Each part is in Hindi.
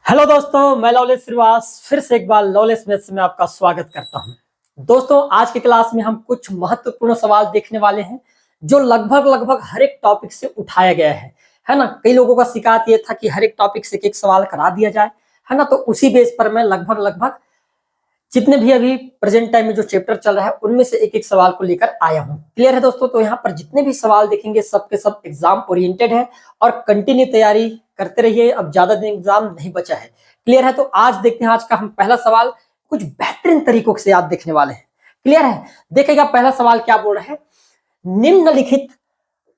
हेलो दोस्तों, मैं लवलेश श्रीवास फिर से एक बार लवलेश मैथ्स में आपका स्वागत करता हूं। दोस्तों, आज की क्लास में हम कुछ महत्वपूर्ण सवाल देखने वाले हैं जो लगभग हर एक टॉपिक से उठाया गया है ना। कई लोगों का शिकायत ये था कि हर एक टॉपिक से एक सवाल करा दिया जाए, है ना। तो उसी बेस पर मैं लगभग जितने भी अभी प्रेजेंट टाइम में जो चैप्टर चल रहा है उनमें से एक एक सवाल को लेकर आया हूं। क्लियर है दोस्तों? तो यहाँ पर जितने भी सवाल देखेंगे सब के सब एग्जाम ओरिएंटेड है और कंटिन्यू तैयारी करते रहिए। अब ज्यादा दिन एग्जाम नहीं बचा है। क्लियर है? तो आज देखते हैं, आज का हम पहला सवाल कुछ बेहतरीन तरीकों से याद देखने वाले हैं। क्लियर है? देखिएगा पहला सवाल क्या बोल रहा है। निम्नलिखित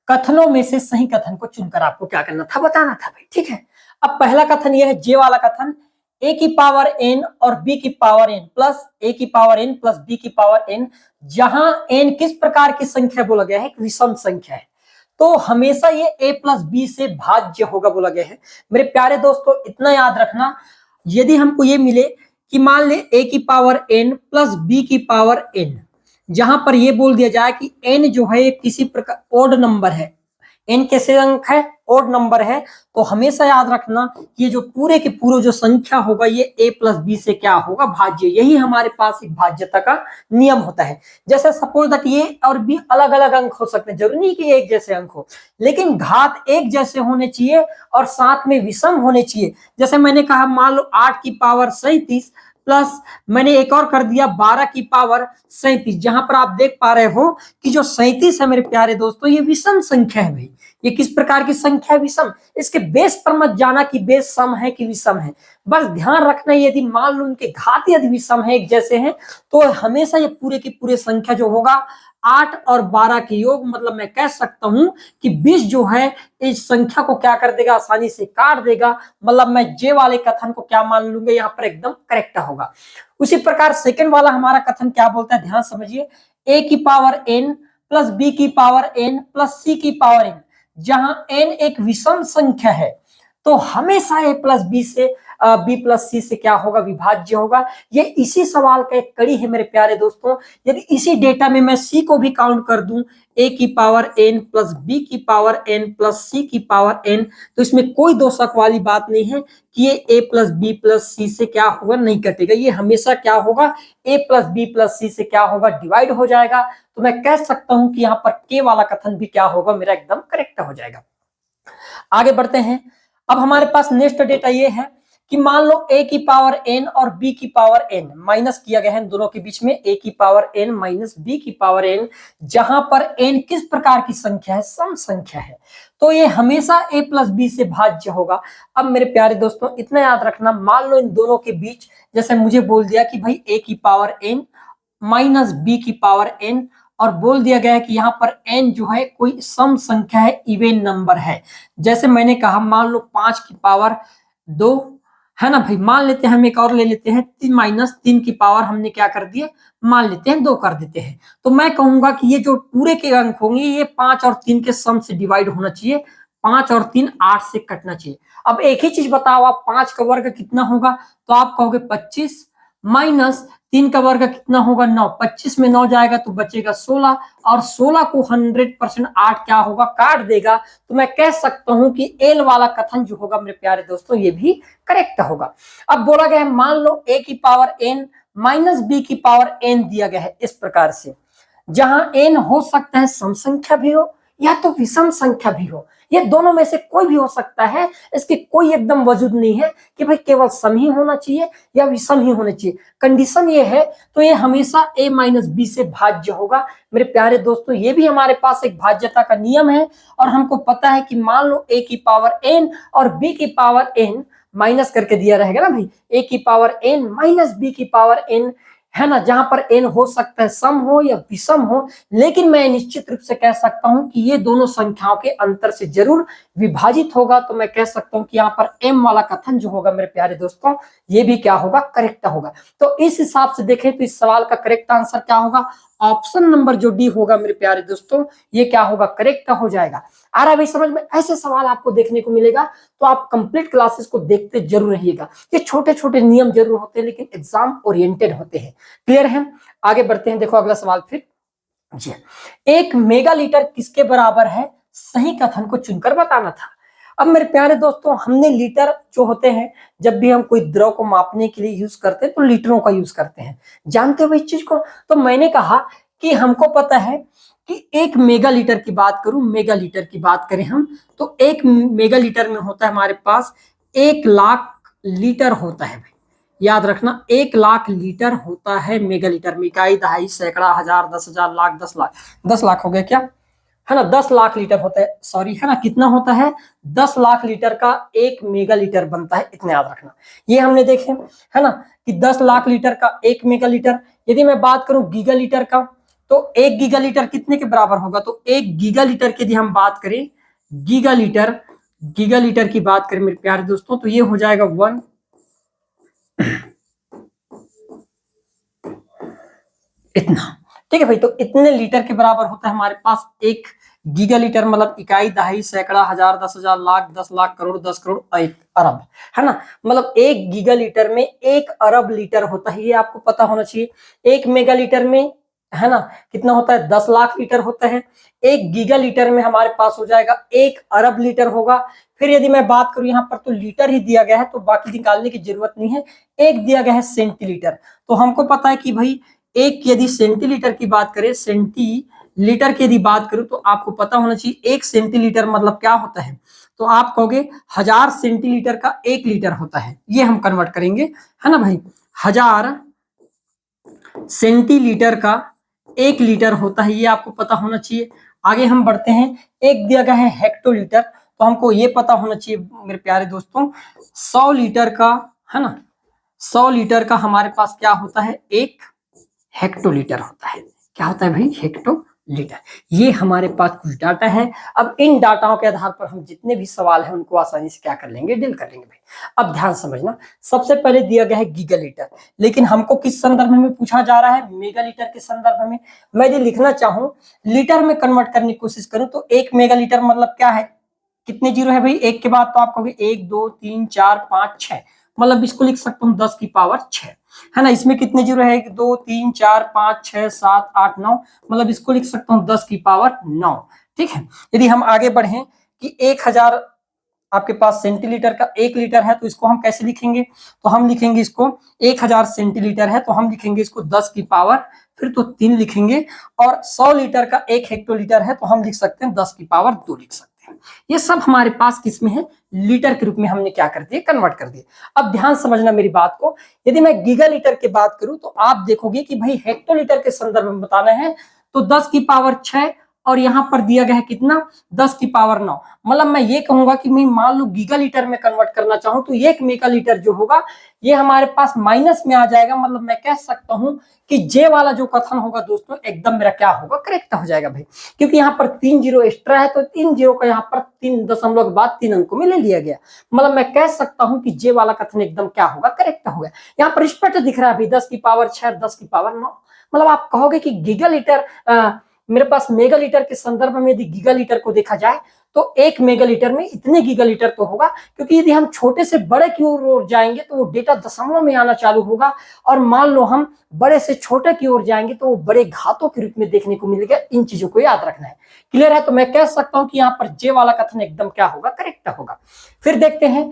कथनों में से सही कथन को चुनकर आपको क्या करना था, बताना था भाई। ठीक है, अब पहला कथन यह है, जे वाला कथन, ए की पावर एन और बी की पावर एन प्लस ए की पावर एन प्लस बी की पावर एन, जहां एन किस प्रकार की संख्या बोला गया है, एक विषम संख्या है, तो हमेशा ये ए प्लस बी से भाज्य होगा बोला गया है। मेरे प्यारे दोस्तों, इतना याद रखना, यदि हमको ये मिले कि मान ले ए की पावर एन प्लस बी की पावर एन, जहां पर ये बोल दिया जाए कि एन जो है किसी प्रकार ओड नंबर है, एन कैसे अंक है, ओड नंबर है, तो हमेशा याद रखना ये जो पूरे के पूरे जो संख्या होगा ये ए प्लस बी से क्या होगा, भाज्य। यही हमारे पास एक भाज्यता का नियम होता है। जैसे सपोज दैट ये और बी अलग अलग अंक हो सकते हैं, जरूरी नहीं कि एक जैसे अंक हो, लेकिन घात एक जैसे होने चाहिए और साथ में विषम होने चाहिए। जैसे मैंने कहा, मान लो 8 की पावर 37 प्लस मैंने एक और कर दिया 12 की पावर 37, जहां पर आप देख पा रहे हो कि जो 37 है मेरे प्यारे दोस्तों, ये विषम संख्या है भाई। ये किस प्रकार की संख्या है, विषम। इसके बेस पर मत जाना कि बेस सम है कि विषम है, बस ध्यान रखना यदि मान लो उनके घात यदि विषम है, एक जैसे हैं, तो हमेशा ये पूरे की पूरे संख्या जो होगा 8 और 12 के योग, मतलब मैं कह सकता हूं कि 20 जो है इस संख्या को क्या कर देगा, आसानी से काट देगा। मतलब मैं जे वाले कथन को क्या मान लूंगा, यहाँ पर एकदम करेक्ट होगा। उसी प्रकार सेकंड वाला हमारा कथन क्या बोलता है, ध्यान समझिए, ए की पावर एन प्लस बी की पावर एन प्लस सी की पावर एन, जहां एन एक विषम संख्या है, तो हमेशा ए प्लस बी से बी प्लस सी से क्या होगा, विभाज्य होगा। ये इसी सवाल का एक कड़ी है मेरे प्यारे दोस्तों। यदि इसी डेटा में मैं सी को भी काउंट कर दूं, ए की पावर एन प्लस बी की पावर एन प्लस सी की पावर एन, तो इसमें कोई दो शक वाली बात नहीं है कि ये ए प्लस बी प्लस सी से क्या होगा, नहीं कटेगा। ये हमेशा क्या होगा, ए प्लस बी प्लस सी से क्या होगा, डिवाइड हो जाएगा। तो मैं कह सकता हूं कि यहाँ पर के वाला कथन भी क्या होगा, मेरा एकदम करेक्ट हो जाएगा। आगे बढ़ते हैं। अब हमारे पास नेक्स्ट डेटा ये है कि मान लो ए की पावर एन और बी की पावर एन माइनस किया गया है, दोनों के बीच में ए की पावर एन माइनस बी की पावर एन, जहां पर एन किस प्रकार की संख्या है, सम संख्या है, तो ये हमेशा ए प्लस बी से भाज्य होगा। अब मेरे प्यारे दोस्तों, इतना याद रखना, मान लो इन दोनों के बीच जैसे मुझे बोल दिया कि भाई ए की पावर एन माइनस बी की पावर एन, और बोल दिया गया है कि यहाँ पर n जो है कोई सम संख्या है, इवन नंबर है। जैसे मैंने कहा, मान लो 5 की पावर 2 है ना भाई, मान लेते हैं हम एक और ले लेते हैं, 3 माइनस 3 की पावर हमने क्या कर दिए, मान लेते हैं 2 कर देते हैं। तो मैं कहूंगा कि ये जो पूरे के अंक होंगे ये 5 और 3 के सम से डिवाइड होना चाहिए। 5 और 3 8 से कटना चाहिए। अब एक ही चीज बताओ आप, 5 का वर्ग कितना होगा, तो आप कहोगे 25, माइनस 3 का वर्ग कितना होगा, 9, 25 में 9 जाएगा तो बचेगा 16, और 16 को 100% 8 क्या होगा, काट देगा। तो मैं कह सकता हूं कि एल वाला कथन जो होगा मेरे प्यारे दोस्तों, ये भी करेक्ट होगा। अब बोला गया है, मान लो ए की पावर एन माइनस बी की पावर एन दिया गया है इस प्रकार से, जहां एन हो सकता है सम संख्या भी हो या तो विषम संख्या भी हो, ये दोनों में से कोई भी हो सकता है। इसकी कोई एकदम वजूद नहीं है कि भाई केवल सम ही होना चाहिए या विषम ही होना चाहिए। कंडीशन ये है, तो ये हमेशा a माइनस बी से भाज्य होगा। मेरे प्यारे दोस्तों, ये भी हमारे पास एक भाज्यता का नियम है, और हमको पता है कि मान लो a की पावर n और b की पावर n माइनस करके दिया रहेगा ना भाई, a की पावर n माइनस b की पावर n, है ना, जहां पर n हो सकता है सम हो या विषम हो, लेकिन मैं निश्चित रूप से कह सकता हूं कि ये दोनों संख्याओं के अंतर से जरूर विभाजित होगा। तो मैं कह सकता हूं कि यहाँ पर m वाला कथन जो होगा मेरे प्यारे दोस्तों, ये भी क्या होगा, करेक्ट होगा। तो इस हिसाब से देखें तो इस सवाल का करेक्ट आंसर क्या होगा, ऑप्शन नंबर जो डी होगा मेरे प्यारे दोस्तों, ये क्या होगा, करेक्ट हो जाएगा। आ रहा है भाई समझ में? ऐसे सवाल आपको देखने को मिलेगा, तो आप कंप्लीट क्लासेस को देखते जरूर रहिएगा। ये छोटे छोटे नियम जरूर होते हैं, लेकिन एग्जाम ओरिएंटेड होते हैं। क्लियर है? आगे बढ़ते हैं। देखो अगला सवाल फिर जी, 1 मेगा लीटर किसके बराबर है, सही कथन को चुनकर बताना था। अब मेरे प्यारे दोस्तों, हमने लीटर जो होते हैं, जब भी हम कोई द्रव को मापने के लिए यूज करते हैं तो लीटरों का यूज करते हैं। जानते हो इस चीज को? तो मैंने कहा कि हमको पता है कि एक मेगा लीटर की बात करूं, मेगा लीटर की बात करें हम, तो एक मेगा लीटर में होता है हमारे पास 1,00,000 लीटर होता है भाई। याद रखना, 1,00,000 लीटर होता है मेगा लीटर में। इकाई, दहाई, सैकड़ा, हजार, 10,000, लाख, 10,00,000। 10,00,000 हो गया क्या, है ना? 10,00,000 लीटर होता है, सॉरी, है ना? कितना होता है? 10,00,000 लीटर का एक मेगा लीटर बनता है, इतना याद रखना। ये हमने देखे, है ना, कि 10,00,000 लीटर का एक मेगा लीटर। यदि मैं बात करूं गीगा लीटर का, तो एक गीगा लीटर कितने के बराबर होगा? तो एक गीगा लीटर की यदि हम बात करें, गीगा लीटर की बात करें मेरे प्यारे दोस्तों, तो ये हो जाएगा 1 इतना। ठीक है भाई, तो इतने लीटर के बराबर होता है हमारे पास एक गीगा लीटर, मतलब इकाई, दहाई, सैकड़ा, हजार, 10,000, लाख, 10,00,000, करोड़, 10 करोड़, 1 अरब, है ना? मतलब एक गीगा लीटर में 1 अरब लीटर होता है, ये आपको पता होना चाहिए। एक मेगा लीटर में, है ना, कितना होता है? 10,00,000 लीटर होता है। एक गीगा लीटर में हमारे पास हो जाएगा 1 अरब लीटर होगा। फिर यदि मैं बात करूं, यहाँ पर तो लीटर ही दिया गया है, तो बाकी निकालने की जरूरत नहीं है। एक दिया गया है सेंटीलीटर, तो हमको पता है कि भाई एक, यदि सेंटीलीटर की बात करें, सेंटीलीटर की यदि बात करूं, तो आपको पता होना चाहिए 1 सेंटीलीटर मतलब क्या होता है। तो आप कहोगे 1000 सेंटीलीटर का 1 लीटर होता है, ये हम कन्वर्ट करेंगे, है ना भाई? 1000 सेंटीलीटर का 1 लीटर होता है, ये आपको पता होना चाहिए। आगे हम बढ़ते हैं, एक दिया गया है हेक्टोलीटर, तो हमको ये पता होना चाहिए मेरे प्यारे दोस्तों, 100 लीटर का, है ना, 100 लीटर का हमारे पास क्या होता है? एक हेक्टोलीटर होता है। क्या होता है भाई? हेक्टोलीटर। ये हमारे पास कुछ डाटा है। अब इन डाटाओं के आधार पर हम जितने भी सवाल हैं उनको आसानी से क्या कर लेंगे? डील कर लेंगे भाई। अब ध्यान समझना, सबसे पहले दिया गया है गीगा लीटर, लेकिन हमको किस संदर्भ में पूछा जा रहा है? मेगा लीटर के संदर्भ में। मैं यदि लिखना चाहूं, लीटर में कन्वर्ट करने की कोशिश करूं, तो एक मेगा लीटर मतलब क्या है? कितने जीरो है भाई एक के बाद? तो आप कहोगे 1 2 3 4 5 6, मतलब इसको लिख सकता हूँ 10 की पावर 6, है ना? इसमें कितने जीरो है? 1 2 3 4 5 6 7 8 9, मतलब इसको लिख सकता हूँ 10 की पावर 9। ठीक है। यदि हम आगे बढ़े कि 1000 आपके पास सेंटीलीटर का 1 लीटर है, तो इसको हम कैसे लिखेंगे? तो हम लिखेंगे इसको, 1000 सेंटीलीटर है तो हम लिखेंगे इसको 10 की पावर, फिर तो 3 लिखेंगे। और 100 लीटर का 1 हेक्टोलीटर है तो हम लिख सकते हैं 10 की पावर 2 लिख सकते हैं। ये सब हमारे पास किसमें है? लीटर के रूप में हमने क्या कर दिया? कन्वर्ट कर दिया। अब ध्यान समझना मेरी बात को, यदि मैं गीगा लीटर की बात करूं, तो आप देखोगे कि भाई हेक्टोलीटर के संदर्भ में बताना है, तो 10 की पावर 6, और यहां पर दिया गया है कितना? 10 की पावर 9। मतलब मैं ये कहूंगा कि मैं मान लो गीगा लीटर में कन्वर्ट करना चाहूं, तो एक मेगा लीटर जो होगा ये हमारे पास माइनस में आ जाएगा। मतलब मैं कह सकता हूं कि जे वाला जो कथन होगा दोस्तों, एकदम मेरा क्या होगा? करेक्ट हो जाएगा भाई, क्योंकि यहाँ पर 3 जीरो एक्स्ट्रा है, तो 3 जीरो का यहाँ पर 3 दशमलव के बाद 3 अंकों में ले लिया गया। मतलब मैं कह सकता हूं कि जे वाला कथन एकदम क्या होगा? करेक्ट होगा। यहाँ पर स्पष्ट दिख रहा है भाई, 10 की पावर 6, 10 की पावर 9। मतलब आप कहोगे कि गीगा लीटर, मेरे पास मेगा लीटर के संदर्भ में यदि गीगा लीटर को देखा जाए, तो एक मेगा लीटर में इतने गीगा लीटर तो होगा, क्योंकि यदि हम छोटे से बड़े की ओर जाएंगे तो वो डेटा दशमलव में आना चालू होगा, और मान लो हम बड़े से छोटे की ओर जाएंगे तो वो बड़े घातों के रूप में देखने को मिलेगा। इन चीजों को याद रखना है। क्लियर है? तो मैं कह सकता हूं कि यहाँ पर जे वाला कथन एकदम क्या होगा? करेक्ट होगा। फिर देखते हैं,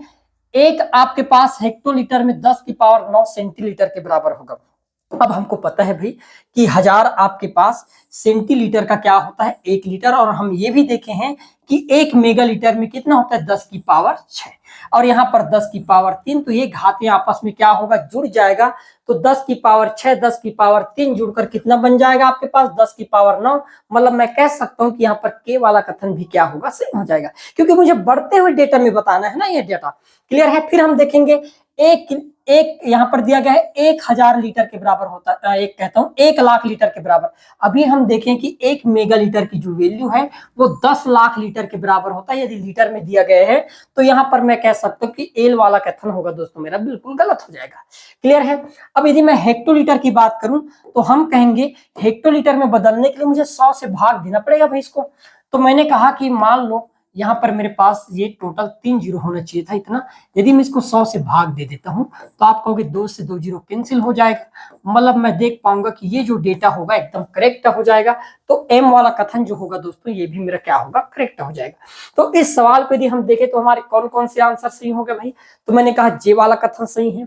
एक आपके पास हेक्टोलीटर में 10 की पावर 9 सेंटीलीटर के बराबर होगा। अब हमको पता है भाई कि 1000 आपके पास सेंटीलीटर का क्या होता है? 1 लीटर। और हम ये भी देखे हैं कि 1 मेगा लीटर में कितना होता है? 10 की पावर 6, और यहाँ पर 10 की पावर 3, तो ये घातें आपस में क्या होगा? जुड़ जाएगा। तो 10 की पावर 6, 10 की पावर 3 जुड़कर कितना बन जाएगा आपके पास? 10 की पावर 9। मतलब मैं कह सकता हूं कि यहाँ पर के वाला कथन भी क्या होगा? सही हो जाएगा, क्योंकि मुझे बढ़ते हुए डेटा में बताना है ना ये डेटा। क्लियर है? फिर हम देखेंगे, एक यहाँ पर दिया गया है 1000 लीटर के बराबर होता है, एक कहता हूं 1,00,000 लीटर के बराबर। अभी हम देखें कि 1 मेगा लीटर की जो वैल्यू है वो 10 लाख लीटर के बराबर होता है। यदि लीटर में दिया गया है तो यहाँ पर मैं कह सकता हूँ कि एल वाला कथन होगा दोस्तों, मेरा बिल्कुल गलत हो जाएगा। क्लियर है? अब यदि मैं हेक्टोलीटर की बात करूं, तो हम कहेंगे हेक्टोलीटर में बदलने के लिए मुझे 100 से भाग देना पड़ेगा भाई इसको। तो मैंने कहा कि मान लो यहाँ पर मेरे पास ये टोटल 3 जीरो होना चाहिए था इतना। यदि मैं इसको 100 से भाग दे देता हूँ तो आप कहोगे 2 से 2 जीरो कैंसिल हो जाएगा, मतलब मैं देख पाऊंगा कि ये जो डेटा होगा एकदम करेक्ट हो जाएगा। तो एम वाला कथन जो होगा दोस्तों ये भी मेरा क्या होगा, करेक्ट हो जाएगा। तो इस सवाल को यदि हम देखें तो हमारे कौन कौन से आंसर सही हो गए भाई, तो मैंने कहा जे वाला कथन सही है,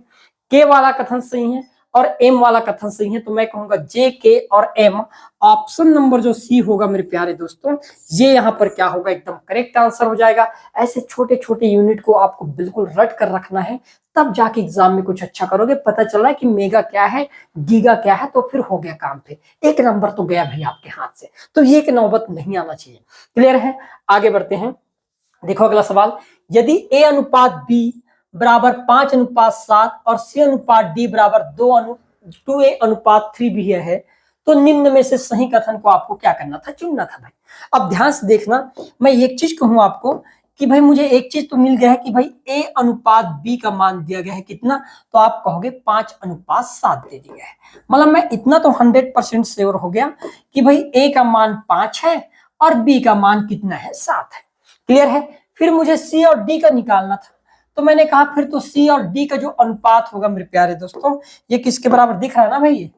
के वाला कथन सही है और एम वाला कथन सही है। तो मैं कहूंगा जे, के और एम, ऑप्शन नंबर जो सी होगा मेरे प्यारे दोस्तों, ये यहाँ पर क्या होगा, एकदम करेक्ट आंसर हो जाएगा। ऐसे छोटे छोटे यूनिट को आपको बिल्कुल रट कर रखना है, तब जाके एग्जाम में कुछ अच्छा करोगे। पता चल रहा है कि मेगा क्या है, गीगा क्या है, तो फिर हो गया काम पे, एक नंबर तो गया भाई आपके हाथ से। तो ये एक नौबत नहीं आना चाहिए। क्लियर है, आगे बढ़ते हैं। देखो अगला सवाल, यदि ए अनुपात बी बराबर 5:7 और सी अनुपात डी बराबर 2:2A अनुपात 3B है, तो निम्न में से सही कथन को आपको क्या करना था, चुनना था भाई। अब ध्यान से देखना, मैं एक चीज कहूं आपको कि भाई मुझे एक चीज तो मिल गया है कि भाई ए अनुपात बी का मान दिया गया है कितना, तो आप कहोगे 5:7 दे दिया है। मतलब मैं इतना तो 100% श्योर हो गया कि भाई ए का मान 5 है और बी का मान कितना है, 7 है। क्लियर है। फिर मुझे सी और डी का निकालना था, तो मैंने कहा फिर तो सी और डी का जो अनुपात होगा मेरे प्यारे दोस्तों, ये किसके बराबर दिख रहा है ना भाई,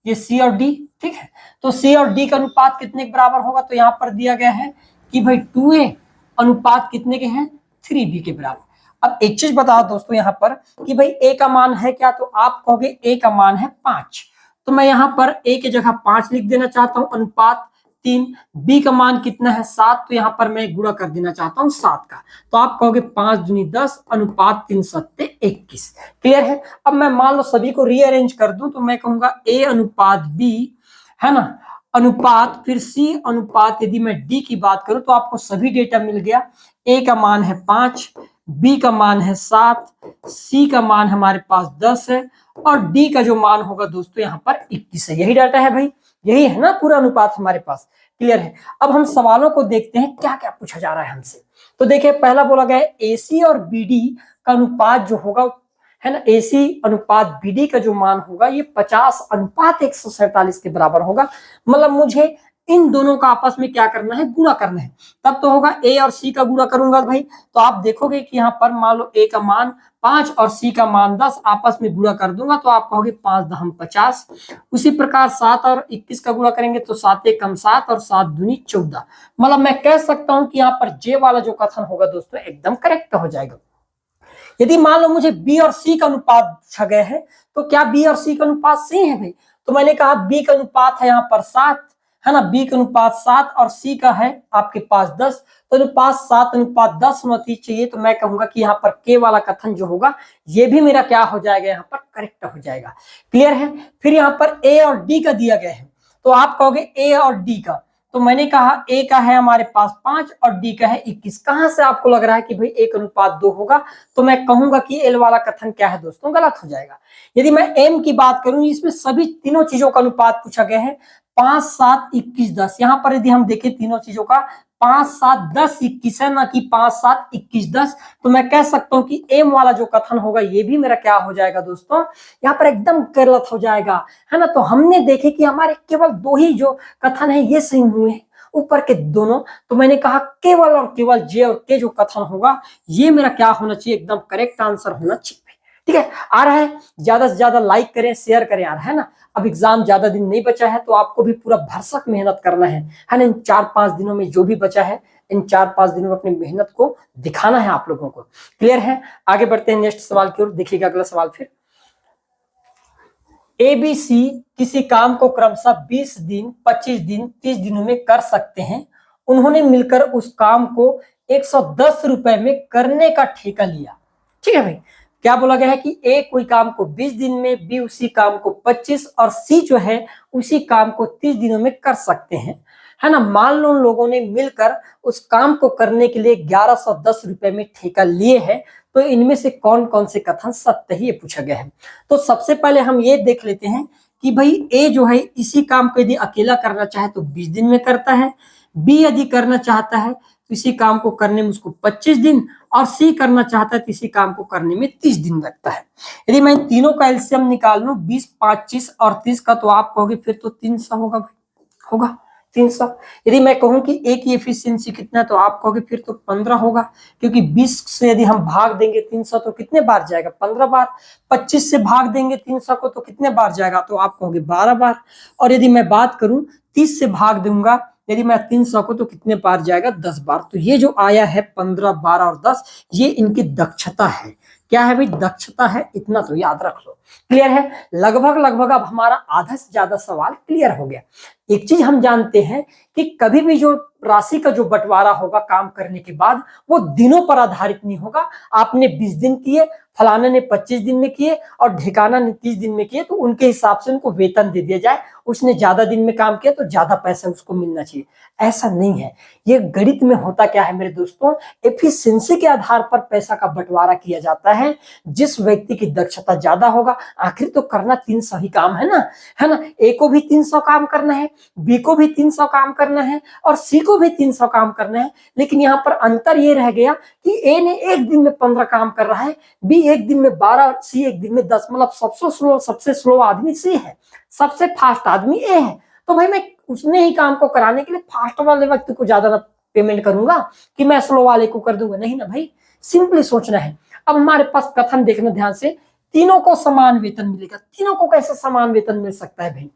ये सी और डी, ठीक है। तो सी और डी का अनुपात कितने के बराबर होगा, तो यहाँ पर दिया गया है कि भाई 2A अनुपात कितने के हैं, 3B के बराबर। अब एक चीज बताओ दोस्तों यहाँ पर कि भाई ए का मान है क्या, तो आप कहोगे ए का मान है 5, तो मैं यहाँ पर ए की जगह 5 लिख देना चाहता हूँ, अनुपात 3। बी का मान कितना है, 7, तो यहाँ पर मैं गुणा कर देना चाहता हूँ 7 का, तो आप कहोगे 5 दूनी 10 अनुपात 3 सत्ते 21। क्लियर है। अब मैं मान लो सभी को रीअरेंज कर दूं, तो मैं कहूंगा ए अनुपात बी है ना, अनुपात फिर सी अनुपात, यदि मैं डी की बात करूं तो आपको सभी डेटा मिल गया। ए का मान है 5, बी का मान है 7, सी का मान हमारे पास 10 है और डी का जो मान होगा दोस्तों यहाँ पर 21 है। यही डाटा है भाई, यही है ना पूरा अनुपात हमारे पास। क्लियर है। अब हम सवालों को देखते हैं क्या क्या पूछा जा रहा है हमसे। तो देखिए पहला बोला गया है एसी और बीडी का अनुपात जो होगा है ना, एसी अनुपात बीडी का जो मान होगा ये 50:147 के बराबर होगा। मतलब मुझे इन दोनों का आपस में क्या करना है, गुणा करना है, तब तो होगा ए और सी का गुणा करूंगा भाई, तो आप देखोगे कि यहाँ पर मान लो ए का मान 5 और सी का मान 10, आपस में गुणा कर दूंगा तो आप कहोगे 5 दहम 50। उसी प्रकार 7 और 21 का गुणा करेंगे तो 7 एकम 7 और 7 दूनी 14। मतलब मैं कह सकता हूं कि यहाँ पर जे वाला जो कथन होगा दोस्तों एकदम करेक्ट हो जाएगा। यदि मान लो मुझे बी और सी का अनुपात पूछा गया है, तो क्या बी और सी का अनुपात सही है भाई, तो मैंने कहा बी का अनुपात है यहाँ पर 7 है ना, बी का अनुपात 7 और सी का है आपके पास 10, तो अनुपात 7:10 होना चाहिए। तो मैं कहूंगा कि यहाँ पर के वाला कथन जो होगा ये भी मेरा क्या हो जाएगा, यहाँ पर करेक्ट हो जाएगा। क्लियर है। फिर यहाँ पर ए और डी का दिया गया है, तो आप कहोगे ए और डी का, तो मैंने कहा ए का है हमारे पास 5 और डी का है 21। कहां से आपको लग रहा है कि भाई 1:2 होगा, तो मैं कहूंगा कि एल वाला कथन क्या है दोस्तों, गलत हो जाएगा। यदि मैं एम की बात करूं, इसमें सभी तीनों चीजों का अनुपात पूछा गया है, 5, 7, 21, 10। यहां पर यदि हम देखें तीनों चीजों का 5, 7, 10, 21 है ना, कि 5, 7, 21, 10, तो मैं कह सकता हूं कि एम वाला जो कथन होगा ये भी मेरा क्या हो जाएगा दोस्तों, यहाँ पर एकदम गलत हो जाएगा है ना। तो हमने देखे कि हमारे केवल 2 ही जो कथन है ये सही हुए हैं, ऊपर के दोनों। तो मैंने कहा केवल और केवल जे और के जो कथन होगा ये मेरा क्या होना चाहिए, एकदम करेक्ट आंसर होना चाहिए। ठीक है, आ रहा है, ज्यादा से ज्यादा लाइक करें, शेयर करें यार, है ना। अब एग्जाम ज्यादा दिन नहीं बचा है, तो आपको भी पूरा भरसक मेहनत करना है ना। इन 4-5 दिनों में जो भी बचा है, इन 4-5 दिनों में अपनी मेहनत को दिखाना है आप लोगों को। क्लियर है। आगे बढ़ते हैं नेक्स्ट सवाल की ओर। देखिएगा अगला सवाल फिर, एबीसी किसी काम को क्रमशः 20 दिन, 25 दिन, 30 दिनों में कर सकते हैं। उन्होंने मिलकर उस काम को 110 रुपए में करने का ठेका लिया। ठीक है भाई, क्या बोला गया है कि ए कोई काम को 20 दिन में, बी उसी काम को 25 और सी जो है उसी काम को 30 दिनों में कर सकते हैं, है ना। मान लो उन लोगों ने मिलकर उस काम को करने के लिए 1110 रुपए में ठेका लिए हैं, तो इनमें से कौन कौन से कथन सत्य है, ये पूछा गया है। तो सबसे पहले हम ये देख लेते हैं कि भाई ए जो है इसी काम को यदि अकेला करना चाहे तो 20 दिन में करता है, बी यदि करना चाहता है तो इसी काम को करने में उसको 25 दिन, और सी करना चाहता है तो इसी काम को करने में 30 दिन लगता है। यदि मैं तीनों का एलसीएम निकाल लूं 20, 25 और 30 का, तो आप कहोगे फिर तो 300 होगा भाई, होगा। 300। यदि मैं कहूं कि ए की एफिशिएंसी कितना है तो आप कहोगे फिर तो 15 होगा, क्योंकि 20 से यदि हम भाग देंगे 300 तो कितने बार जाएगा? 15 बार। 25 से भाग देंगे 300 को तो कितने बार जाएगा? तो आप कहोगे 12 बार। और यदि मैं बात करूं 30 से भाग दूंगा यदि मैं 300 को तो कितने बार जाएगा? 10 बार। तो ये जो आया है 15, 12 और 10, ये इनकी दक्षता है। क्या है भाई? दक्षता है। इतना तो याद रख लो। क्लियर है? लगभग लगभग अब हमारा आधा से ज्यादा सवाल क्लियर हो गया। एक चीज हम जानते हैं कि कभी भी जो राशि का जो बंटवारा होगा काम करने के बाद, वो दिनों पर आधारित नहीं होगा। आपने 20 दिन किए, फलाने ने 25 दिन में किए और ढिकाना ने 30 दिन में किए, तो उनके हिसाब से उनको वेतन दे दिया जाए। उसने ज्यादा दिन में काम किया तो ज्यादा पैसा उसको मिलना चाहिए, ऐसा नहीं है। ये गणित में होता क्या है मेरे दोस्तों? एफिशिएंसी के आधार पर पैसा का बंटवारा किया जाता है। जिस व्यक्ति की दक्षता ज्यादा होगा, आखिर तो करना 300 ही काम है ना, है ना? ए को भी 300 काम करना है, बी को भी 300 काम करना है और सी को भी 300 काम करना है। लेकिन यहाँ पर अंतर ये रह गया कि ए ने एक दिन में 15 काम कर रहा है, बी एक दिन में 12 और सी एक दिन में 10। मतलब सबसे स्लो आदमी सी है, सबसे फास्ट आदमी ए है। तो भाई मैं उसने ही काम को कराने के लिए फास्ट वाले व्यक्ति को ज्यादा पेमेंट करूंगा कि मैं स्लो वाले को कर दूंगा? नहीं ना भाई, सिंपली सोचना है। अब हमारे पास कथन देखना ध्यान से, तीनों को समान वेतन मिलेगा। तीनों को कैसे समान वेतन मिल सकता है भाई?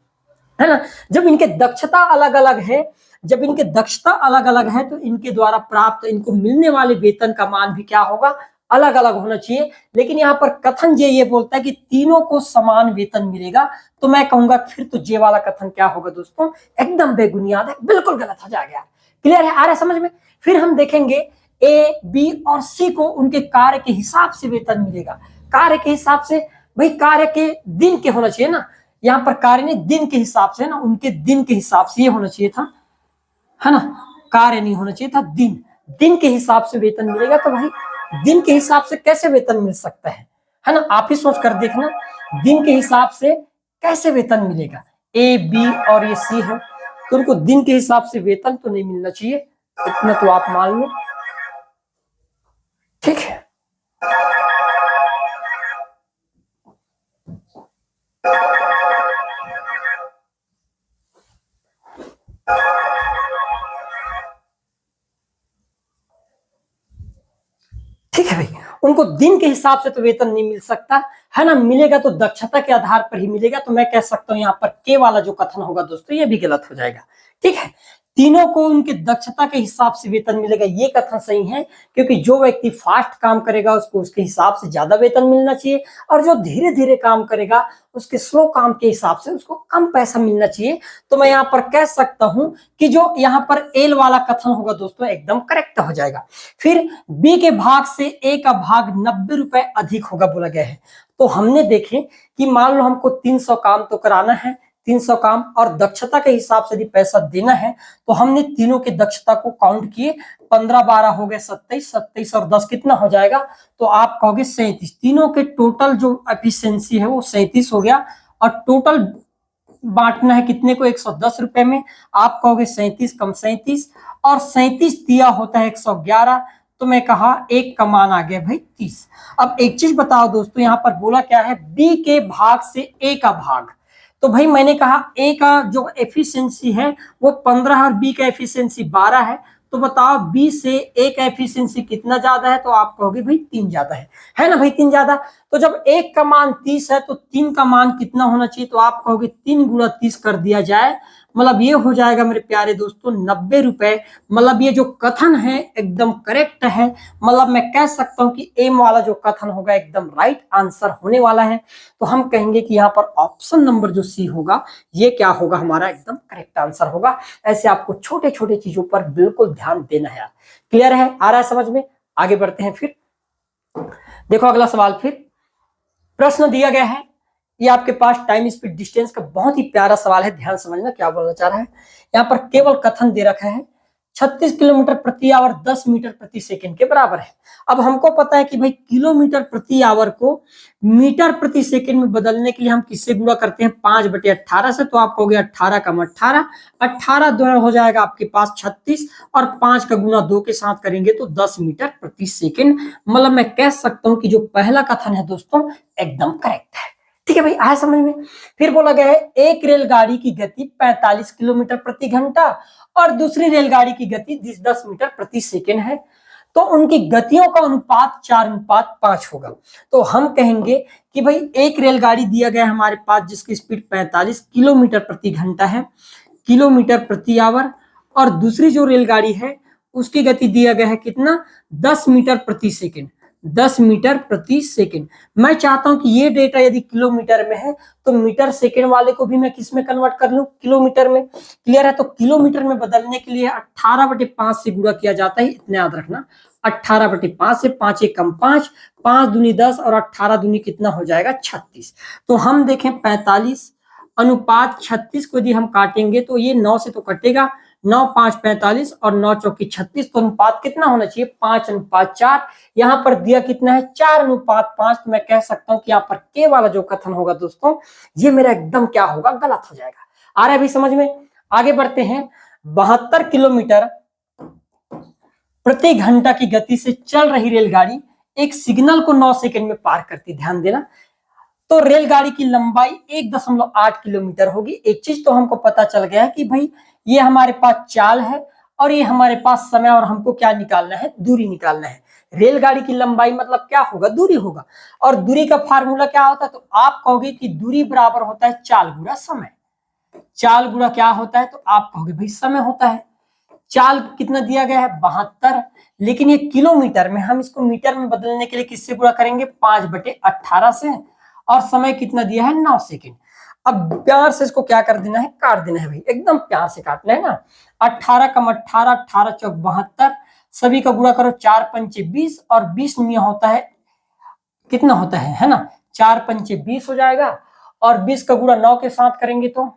है ना? जब इनके दक्षता अलग अलग है, जब इनके दक्षता अलग अलग है तो इनके द्वारा प्राप्त इनको मिलने वाले वेतन का मान भी क्या होगा? अलग अलग होना चाहिए। लेकिन यहाँ पर कथन ये बोलता है कि तीनों को समान वेतन मिलेगा, तो मैं कहूंगा फिर तो ये वाला कथन क्या होगा दोस्तों? एकदम बेबुनियाद है, बिल्कुल गलत हो जाएगा। क्लियर है? आ रहा है समझ में? फिर हम देखेंगे ए, बी और सी को उनके कार्य के हिसाब से वेतन मिलेगा। कार्य के हिसाब से भाई, कार्य के दिन के होना चाहिए ना, यहाँ पर कार्य ने दिन के हिसाब से ना, उनके दिन के हिसाब से ये होना चाहिए था, है ना? कार्य नहीं होना चाहिए था, दिन। दिन के हिसाब से वेतन मिलेगा। तो भाई दिन के हिसाब से कैसे वेतन मिल सकता है ना? आप ही सोच कर देखना, दिन के हिसाब से कैसे वेतन मिलेगा? ए, बी और ये सी है, तो उनको दिन के हिसाब से वेतन तो नहीं मिलना चाहिए, इतना तो आप मान लो। ठीक है? ठीक है भाई, उनको दिन के हिसाब से तो वेतन नहीं मिल सकता, है ना? मिलेगा तो दक्षता के आधार पर ही मिलेगा। तो मैं कह सकता हूं यहाँ पर के वाला जो कथन होगा दोस्तों, ये भी गलत हो जाएगा। ठीक है? तीनों को उनके दक्षता के हिसाब से वेतन मिलेगा, ये कथन सही है, क्योंकि जो व्यक्ति फास्ट काम करेगा उसको उसके हिसाब से ज्यादा वेतन मिलना चाहिए, और जो धीरे धीरे काम करेगा उसके स्लो काम के हिसाब से उसको कम पैसा मिलना चाहिए। तो मैं यहाँ पर कह सकता हूं कि जो यहाँ पर एल वाला कथन होगा दोस्तों, एकदम करेक्ट हो जाएगा। फिर बी के भाग से ए का भाग 90 रुपए अधिक होगा बोला गया है। तो हमने देखे कि मान लो हमको 300 काम तो कराना है, 300 काम, और दक्षता के हिसाब से यदि पैसा देना है तो हमने तीनों के दक्षता को काउंट किए। 15, 12 हो गए 27, 27 और 10 कितना हो जाएगा? तो आप कहोगे 37। तीनों के टोटल जो एफिशिएंसी है वो 37 हो गया, और टोटल बांटना है कितने को? 110 रुपए में। आप कहोगे 37 कम 37, और 37 दिया होता है 111। तो मैं कहा एक का मान आ गया भाई 30। अब एक चीज बताओ दोस्तों, यहाँ पर बोला क्या है? बी के भाग से ए का भाग। तो भाई मैंने कहा ए का जो एफिशिएंसी है वो 15 और बी का एफिशिएंसी 12 है। तो बताओ बी से ए का एफिशिएंसी कितना ज्यादा है? तो आप कहोगे भाई 3 ज्यादा है ना भाई? 3 ज्यादा। तो जब एक का मान 30 है तो 3 का मान कितना होना चाहिए? तो आप कहोगे 3 गुणा 30 कर दिया जाए, मतलब ये हो जाएगा मेरे प्यारे दोस्तों 90 रुपए। मतलब ये जो कथन है एकदम करेक्ट है। मतलब मैं कह सकता हूं कि एम वाला जो कथन होगा एकदम राइट आंसर होने वाला है। तो हम कहेंगे कि यहाँ पर ऑप्शन नंबर जो सी होगा ये क्या होगा? हमारा एकदम करेक्ट आंसर होगा। ऐसे आपको छोटे छोटे चीजों पर बिल्कुल ध्यान देना है। क्लियर है? आ रहा है समझ में? आगे बढ़ते हैं। फिर देखो अगला सवाल। फिर प्रश्न दिया गया है, ये आपके पास टाइम स्पीड डिस्टेंस का बहुत ही प्यारा सवाल है। ध्यान समझना क्या बोलना चाह रहा है। यहाँ पर केवल कथन दे रखा है 36 किलोमीटर प्रति आवर 10 मीटर प्रति सेकंड के बराबर है। अब हमको पता है कि भाई किलोमीटर प्रति आवर को मीटर प्रति सेकंड में बदलने के लिए हम किससे गुणा करते हैं? 5/18 से। तो आप कहोगे 18 कम 18, 18 द्वारा हो जाएगा आपके पास 36, और 5 का गुना 2 के साथ करेंगे तो 10 मीटर प्रति सेकंड। मतलब मैं कह सकता हूं कि जो पहला कथन है दोस्तों एकदम करेक्ट है। ठीक है भाई, आया समझ में। फिर बोला गया है एक रेलगाड़ी की गति 45 किलोमीटर प्रति घंटा और दूसरी रेलगाड़ी की गति 10 मीटर प्रति सेकेंड है, तो उनकी गतियों का अनुपात 4:5 होगा। तो हम कहेंगे कि भाई एक रेलगाड़ी दिया गया है हमारे पास जिसकी स्पीड 45 किलोमीटर प्रति घंटा है, किलोमीटर प्रति आवर, और दूसरी जो रेलगाड़ी है उसकी गति दिया गया है कितना, 10 मीटर प्रति सेकेंड, 10 मीटर प्रति सेकेंड। मैं चाहता हूं कि ये डेटा यदि किलोमीटर में है तो मीटर सेकेंड वाले को भी मैं किस में कन्वर्ट कर लूं, किलोमीटर में। क्लियर है, तो किलोमीटर में बदलने के लिए 18/5 से गुणा किया जाता है, इतना याद रखना। 18/5 से 5 एक कम 5, 5 दूनी 10 और 18 दूनी कितना हो जाएगा 36। तो हम देखें 45 अनुपात 36 को यदि हम काटेंगे तो ये 9 से तो कटेगा, 9 5 45 और 9 चौकी 36, तो अनुपात कितना होना चाहिए 5:4। यहाँ पर दिया कितना है 4:5, तो मैं कह सकता हूं कि यहाँ पर के वाला जो कथन होगा दोस्तों ये मेरा एकदम क्या होगा, गलत हो जाएगा। आ रहा है अभी समझ में। आगे बढ़ते हैं। 72 किलोमीटर प्रति घंटा की गति से चल रही रेलगाड़ी एक सिग्नल को 9 सेकंड में पार करती, ध्यान देना। तो रेलगाड़ी की लंबाई 1.8 किलोमीटर होगी। एक चीज तो हमको पता चल गया है कि भाई ये हमारे पास चाल है और ये हमारे पास समय, और हमको क्या निकालना है, दूरी निकालना है। रेलगाड़ी की लंबाई मतलब क्या होगा, दूरी होगा, और दूरी का फार्मूला क्या होता है, तो आप कहोगे कि दूरी बराबर होता है चाल गुणा समय। चाल गुणा क्या होता है, तो आप कहोगे भाई समय होता है। चाल कितना दिया गया है 72, लेकिन ये किलोमीटर में, हम इसको मीटर में बदलने के लिए किससे गुणा करेंगे 5/18 से, और समय कितना दिया है 9 सेकेंड। अब प्यार से इसको क्या कर देना है, काट देना है भाई, एकदम प्यार से काटना है ना। 18 कम 18, 18 चौक 72, सभी का गुणा करो, 4 पंचे 20 और 20 नियम होता है कितना होता है ना, 4 पंचे 20 हो जाएगा, और 20 का गुणा 9 के साथ करेंगे तो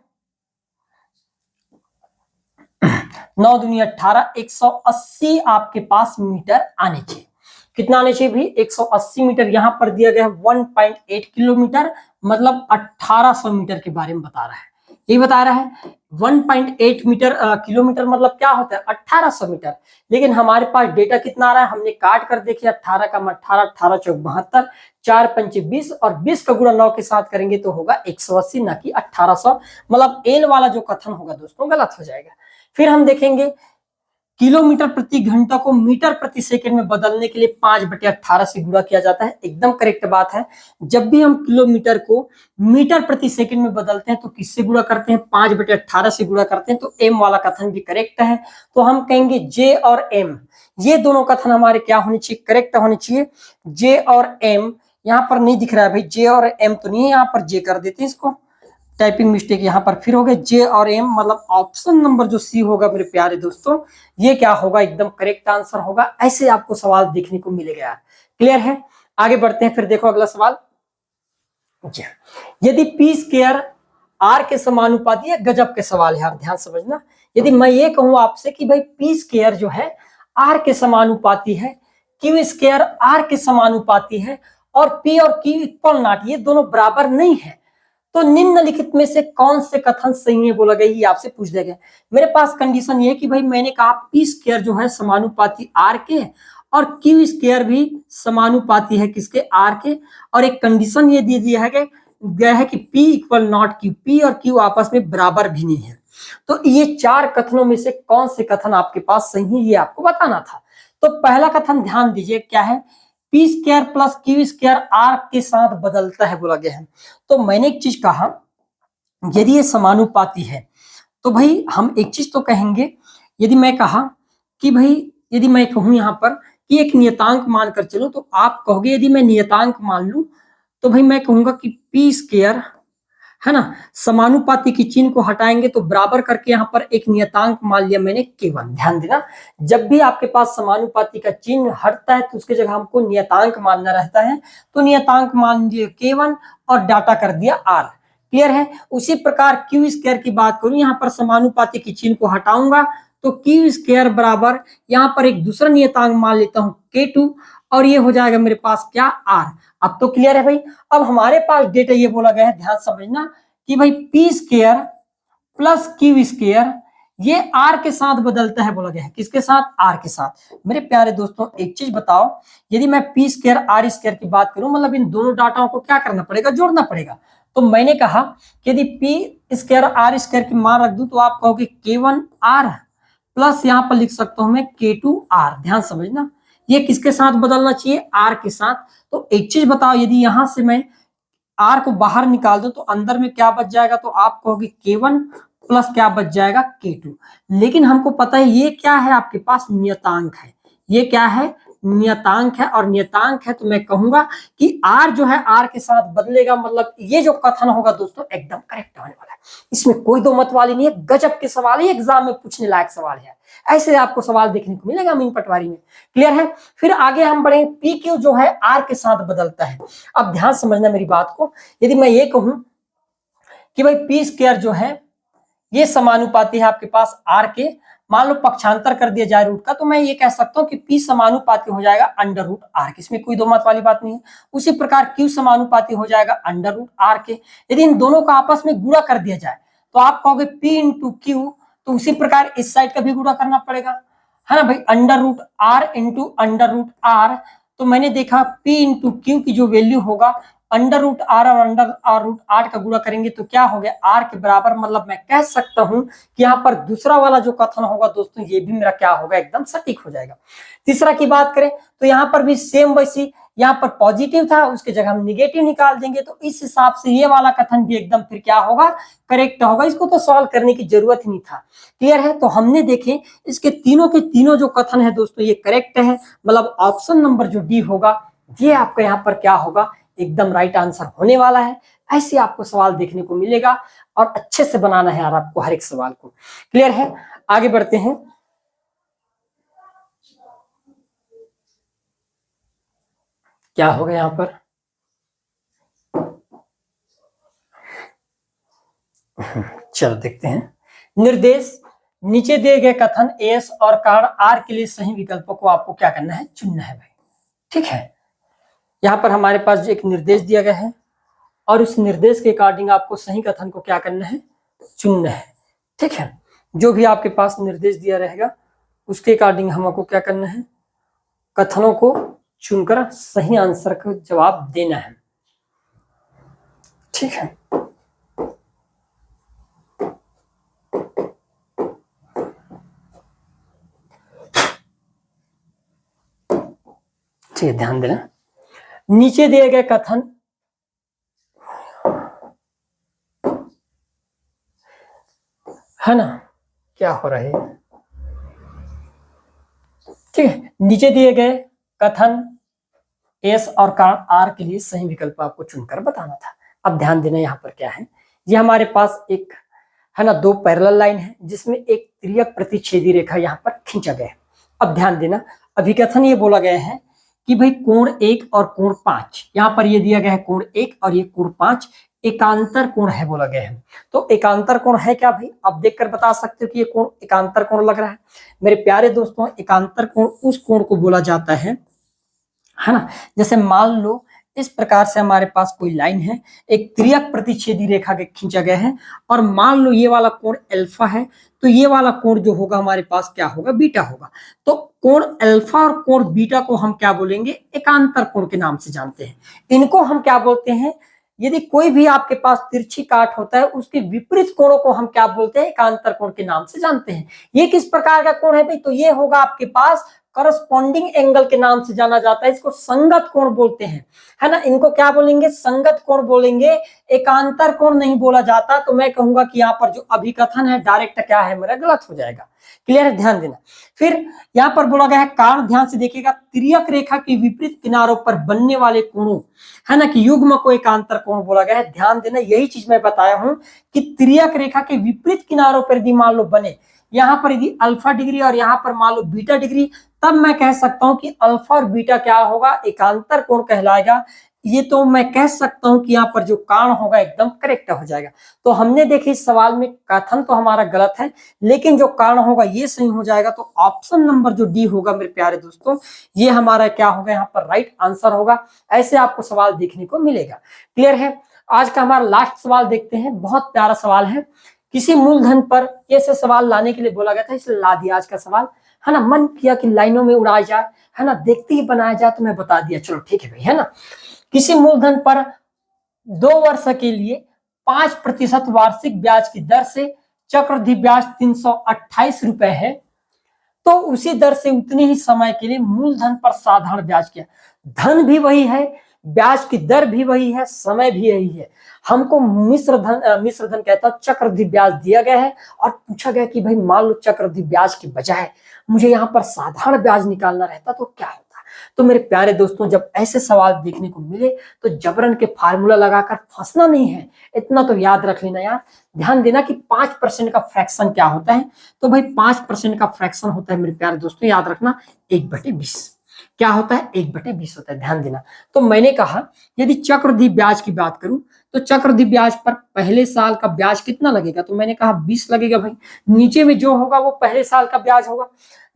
9 दूनी 18, 180 आपके पास मीटर आने चाहिए। कितना आने चाहिए भी 180 मीटर। यहां पर दिया गया है 1.8 किलोमीटर, मतलब 1800 मीटर के बारे में बता रहा है, यही बता रहा है। 1.8 मीटर किलोमीटर मतलब क्या होता है 1800 मीटर। लेकिन हमारे पास डेटा कितना आ रहा है, हमने काट कर देखिए, 18 कम 18, 18 चौक 72, 4 पंचे 20 और 20 का गुणा 9 के साथ करेंगे तो होगा 180 ना कि 1800। मतलब एल वाला जो कथन होगा दोस्तों गलत हो जाएगा। फिर हम देखेंगे किलोमीटर प्रति घंटा को मीटर प्रति सेकंड में बदलने के लिए 5/18 से गुणा किया जाता है, एकदम करेक्ट बात है। जब भी हम किलोमीटर को मीटर प्रति सेकंड में बदलते हैं तो किससे गुणा करते हैं, 5/18 से गुणा करते हैं, तो एम वाला कथन भी करेक्ट है। तो हम कहेंगे जे और एम, ये दोनों कथन हमारे क्या होने चाहिए, करेक्ट होने चाहिए। जे और एम यहाँ पर नहीं दिख रहा है भाई, जे और एम तो नहीं है, यहाँ पर जे कर देते हैं इसको, टाइपिंग मिस्टेक यहाँ पर फिर हो गए। जे और एम मतलब ऑप्शन नंबर जो सी होगा मेरे प्यारे दोस्तों, ये क्या होगा, एकदम करेक्ट आंसर होगा। ऐसे आपको सवाल देखने को मिलेगा। क्लियर है, आगे बढ़ते हैं। फिर देखो अगला सवाल, यदि पी स्क्वायर आर के समानुपाती है, गजब के सवाल है, आप ध्यान समझना। यदि मैं ये कहूं आपसे कि भाई पी स्क्वायर जो है आर के समानुपाती है, क्यू स्क्वायर आर के समानुपाती है, और पी और क्यू इक्वल नॉट, ये दोनों बराबर नहीं है, तो निम्नलिखित में से कौन से कथन सही है बोला गया, ये आपसे पूछ दिया गया। मेरे पास कंडीशन ये कि भाई मैंने कहा पी स्क्वायर जो है समानुपाती आर के, और क्यू स्क्वायर भी समानुपाती है किसके, आर के, और एक कंडीशन ये दे दिया है कि P equal not Q, P और क्यू आपस में बराबर भी नहीं है। तो ये 4 कथनों में से कौन से कथन आपके पास सही है, ये आपको बताना था। तो पहला कथन ध्यान दीजिए क्या है, p square plus q square r के साथ बदलता है बोला गया है। तो मैंने एक चीज कहा, यदि ये समानुपाती है तो भाई हम एक चीज तो कहेंगे, यदि मैं कहा कि भाई, यदि मैं कहूं यहां पर कि एक नियतांक मानकर चलो, तो आप कहोगे यदि मैं नियतांक मान लूं तो भाई मैं कहूंगा कि पी स्क्वायर है ना, समानुपाती की चिन्ह को हटाएंगे तो बराबर करके यहाँ पर एक नियतांक मान लिया मैंने K1। ध्यान देना, जब भी आपके पास समानुपाती का चिन्ह हटता है तो उसके जगह हमको नियतांक मानना रहता है, तो नियतांक मान लिया K1 और डाटा कर दिया R। क्लियर है। उसी प्रकार क्यू स्क्वायर की बात करूं, यहाँ पर समानुपाती की चिन्ह को हटाऊंगा तो क्यू स्क्वायर बराबर यहाँ पर एक दूसरा नियतांक मान लेता हूं K2, और ये हो जाएगा मेरे पास क्या R। अब तो क्लियर है भाई। अब हमारे पास डेटा ये बोला गया है, ध्यान समझना कि भाई P square plus q square ये आर के साथ बदलता है बोला गया है। किसके साथ? आर के साथ। मेरे प्यारे दोस्तों एक चीज बताओ, यदि मैं पी स्क्वायर आर स्क्वायर की बात करूं, मतलब इन दोनों डाटाओं को क्या करना पड़ेगा? जोड़ना पड़ेगा। तो मैंने कहा कि यदि पी स्क्वायर आर स्क्वायर की मान रख दूं तो आप कहोगे K1 आर प्लस यहां पर लिख सकता हूं मैं K2 आर। ध्यान समझना, ये किसके साथ बदलना चाहिए? आर के साथ। तो एक चीज बताओ, यदि यहां से मैं आर को बाहर निकाल दो तो अंदर में क्या बच जाएगा? तो आप कहोगे K1 प्लस क्या बच जाएगा? K2। लेकिन हमको पता है ये क्या है, आपके पास नियतांक है। ये क्या है? नियतांक है। और नियतांक है तो मैं कहूंगा कि आर जो है आर के साथ बदलेगा, मतलब ये जो कथन होगा दोस्तों एकदम करेक्ट होने वाला है। इसमें कोई दो मत वाली नहीं है, गजब के सवाल है, एग्जाम में पूछने लायक सवाल है। ऐसे आपको सवाल देखने को मिलेगा मीन पटवारी में। क्लियर है? फिर आगे हम बढ़े, पी क्यू जो है आर के साथ बदलता है। अब ध्यान समझना मेरी बात को, यदि मैं ये कहूं कि भाई पी स्क्वायर जो है ये समानुपाती है आपके पास आर के, मान लो पक्षांतर कर दिया जाए रूट का, तो मैं ये कह सकता हूं कि पी समानुपाती हो जाएगा अंडर रूट आर के। इसमें कोई दो मत वाली बात नहीं है। उसी प्रकार क्यू समानुपाती हो जाएगा अंडर रूट आर के। यदि इन दोनों का आपस में गुणा कर दिया जाए तो आप कहोगे पी इंटू क्यू, तो उसी प्रकार इस साइड का भी गुणा करना पड़ेगा, है ना भाई? Under root r into under root r. तो मैंने देखा पी इंटू क्यू की जो वैल्यू होगा, अंडर रूट आर और अंडर आर रूट आर का गुणा करेंगे तो क्या हो गया? आर के बराबर। मतलब मैं कह सकता हूं कि यहाँ पर दूसरा वाला जो कथन होगा दोस्तों ये भी मेरा क्या होगा? एकदम सटीक हो जाएगा। तीसरा की बात करें तो यहाँ पर भी सेम वैसी, यहाँ पर पॉजिटिव था उसके जगह हम निगेटिव निकाल देंगे, तो इस हिसाब से ये वाला कथन भी एकदम फिर क्या होगा? करेक्ट होगा। इसको तो सॉल्व करने की जरूरत ही नहीं था। क्लियर है? तो हमने देखे इसके तीनों के तीनों जो कथन है दोस्तों ये करेक्ट है। मतलब ऑप्शन नंबर जो डी होगा ये आपका यहाँ पर क्या होगा? एकदम राइट आंसर होने वाला है। ऐसे आपको सवाल देखने को मिलेगा और अच्छे से बनाना है यार आपको हर एक सवाल को। क्लियर है? आगे बढ़ते हैं। क्या होगा यहां पर? चलो देखते हैं। निर्देश, नीचे दिए गए कथन एस और कारण आर के लिए सही विकल्पों को आपको क्या करना है? चुनना है भाई। ठीक है, यहाँ पर हमारे पास एक निर्देश दिया गया है और उस निर्देश के अकॉर्डिंग आपको सही कथन को क्या करना है? चुनना है। ठीक है, जो भी आपके पास निर्देश दिया रहेगा उसके अकॉर्डिंग हमको क्या करना है? कथनों को चुनकर सही आंसर का जवाब देना है। ठीक है, ठीक है, ध्यान देना। नीचे दिए गए कथन है ना, क्या हो रहा है? ठीक है, नीचे दिए गए कथन एस और कारण आर के लिए सही विकल्प आपको चुनकर बताना था। अब ध्यान देना, यहाँ पर क्या है? ये हमारे पास एक है ना दो पैरेलल लाइन है जिसमें एक त्रियक प्रतिच्छेदी रेखा यहाँ पर खींचा गया है। अब ध्यान देना, अभिकथन ये बोला गया है कि भाई कोण 1 और कोण 5, यहाँ पर ये दिया गया है कोण 1 और ये कोण 5 एकांतर कोण है बोला गया है। तो एकांतर कोण है क्या भाई? आप देखकर बता सकते हो कि ये कोण एकांतर कोण लग रहा है। मेरे प्यारे दोस्तों, एकांतर कोण उस कोण को बोला जाता है ना, जैसे मान लो इस प्रकार से हमारे पास कोई लाइन है, एक त्रियक प्रतिच्छेदी रेखा के खींचा गया है और मान लो ये वाला कोण अल्फा है, तो ये वाला कोण जो होगा हमारे पास क्या होगा? बीटा होगा। तो कोण अल्फा और कोण बीटा को हम क्या बोलेंगे? एकांतर कोण के नाम से जानते हैं। इनको हम क्या बोलते हैं? यदि कोई भी आपके पास तिरछी काट होता है उसके विपरीत कोणों को हम क्या बोलते हैं? एकांतर कोण के नाम से जानते हैं। ये किस प्रकार का कोण है भाई? तो ये होगा आपके पास करस्पॉन्डिंग एंगल के नाम से जाना जाता है। इसको संगत कोण बोलते हैं, है ना। इनको क्या बोलेंगे? संगत कोण बोलेंगे, एकांतर कोण नहीं बोला जाता। तो मैं कहूंगा कि यहाँ पर जो अभिकथन है डायरेक्ट क्या है मेरा? गलत हो जाएगा। क्लियर है? ध्यान देना। फिर यहाँ पर बोला गया है कारण, ध्यान से देखिएगा, त्रियक रेखा के विपरीत किनारों पर बनने वाले कोणों, है ना, कि युग्म को एकांतर कोण बोला गया है। ध्यान देना, यही चीज मैं बताया हूं कि त्रियक रेखा के विपरीत किनारों पर यदि मान लो बने, यहाँ पर यदि अल्फा डिग्री और यहाँ पर मान लो बीटा डिग्री, तब मैं कह सकता हूं कि अल्फा और बीटा क्या होगा? एकांतर कोण कहलाएगा। ये तो मैं कह सकता हूं कि यहाँ पर जो कारण होगा एकदम करेक्ट हो जाएगा। तो हमने देखी इस सवाल में कथन तो हमारा गलत है, लेकिन जो कारण होगा ये सही हो जाएगा। तो ऑप्शन नंबर जो डी होगा मेरे प्यारे दोस्तों, ये हमारा क्या होगा? यहाँ पर राइट आंसर होगा। ऐसे आपको सवाल देखने को मिलेगा। क्लियर है? आज का हमारा लास्ट सवाल देखते हैं, बहुत प्यारा सवाल है। किसी मूलधन पर ऐसे सवाल लाने के लिए बोला गया था, इसलिए ला दिया आज का सवाल, है ना। मन किया कि लाइनों में उड़ाया जाए, है ना, देखते ही बनाया जाए, तो मैं बता दिया, चलो ठीक है भाई, है ना। किसी मूलधन पर 2 वर्ष के लिए 5% वार्षिक ब्याज की दर से चक्रवृद्धि ब्याज 328 रुपए है, तो उसी दर से उतने ही समय के लिए मूलधन पर साधारण ब्याज किया। धन भी वही है, ब्याज की दर भी वही है, समय भी यही है। हमको मिश्र धन कहता है चक्रवृद्धि ब्याज दिया गया है, और पूछा गया कि भाई मान लो चक्रवृद्धि ब्याज के बजाय मुझे यहाँ पर साधारण ब्याज निकालना रहता तो क्या होता। तो मेरे प्यारे दोस्तों, जब ऐसे सवाल देखने को मिले तो जबरन के फार्मूला लगाकर फंसना नहीं है, इतना तो याद रख लेना यार। ध्यान देना कि 5% का फ्रैक्शन क्या होता है। तो भाई 5% का फ्रैक्शन होता है मेरे प्यारे दोस्तों, याद रखना 1/20। क्या होता है? 1/20 होता है, ध्यान देना। तो मैंने कहा यदि चक्रवृद्धि ब्याज की बात करूं तो चक्रवृद्धि ब्याज पर पहले साल का ब्याज कितना लगेगा, तो मैंने कहा 20 लगेगा भाई। नीचे में जो होगा वो पहले साल का ब्याज होगा,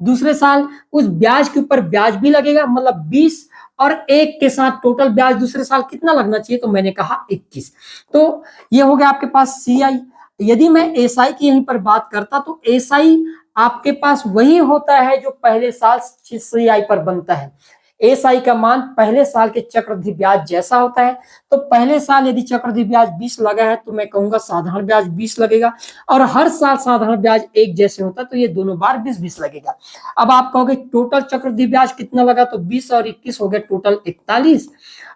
दूसरे साल उस ब्याज के ऊपर ब्याज भी लगेगा, मतलब 20, और 1 के साथ टोटल ब्याज दूसरे साल कितना लगना चाहिए, तो मैंने कहा 21। तो ये हो गया आपके पास CI। यदि मैं SI की यहीं पर बात करता तो SI आपके पास वही होता है जो पहले साल CI पर बनता है। SI का मान पहले साल के चक्रवृद्धि ब्याज जैसा होता है। तो पहले साल यदि चक्रवृद्धि ब्याज 20 लगा है तो मैं कहूंगा साधारण ब्याज 20 लगेगा, और हर साल साधारण ब्याज एक जैसे होता है तो ये दोनों बार 20-20 लगेगा। अब आप कहोगे टोटल चक्रवृद्धि ब्याज कितना लगा, तो 20 और 21 हो गया टोटल 41,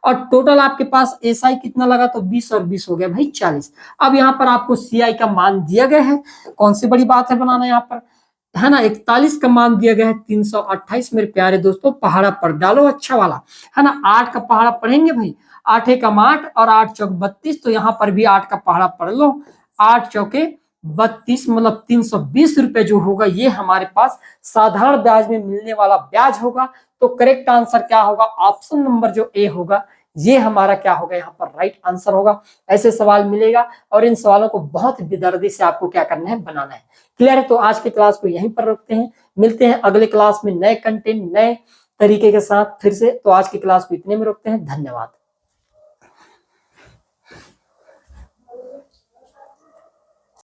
और टोटल आपके पास SI कितना लगा, तो 20 और 20 हो गया भाई 40। अब यहाँ पर आपको CI का मान दिया गया है, कौन सी बड़ी बात है बनाना यहाँ पर, है ना। 41 का मान दिया गया है 328। मेरे प्यारे दोस्तों पहाड़ा पढ़ डालो अच्छा वाला, है ना। 8 का पहाड़ा पढ़ेंगे भाई, 8 एकम 8 और 8 चौक 32, तो यहाँ पर भी 8 का पहाड़ा पढ़ लो। 8 चौके 32 मतलब 320 रुपए जो होगा ये हमारे पास साधारण ब्याज में मिलने वाला ब्याज होगा। तो करेक्ट आंसर क्या होगा, ऑप्शन नंबर जो ए होगा ये हमारा क्या होगा, यहाँ पर राइट आंसर होगा। ऐसे सवाल मिलेगा और इन सवालों को बहुत बेदर्दी से आपको क्या करना है, बनाना है। क्लियर है? तो आज की क्लास को यहीं पर रखते हैं, मिलते हैं अगले क्लास में नए कंटेंट नए तरीके के साथ फिर से। तो आज की क्लास को इतने में रखते हैं, धन्यवाद।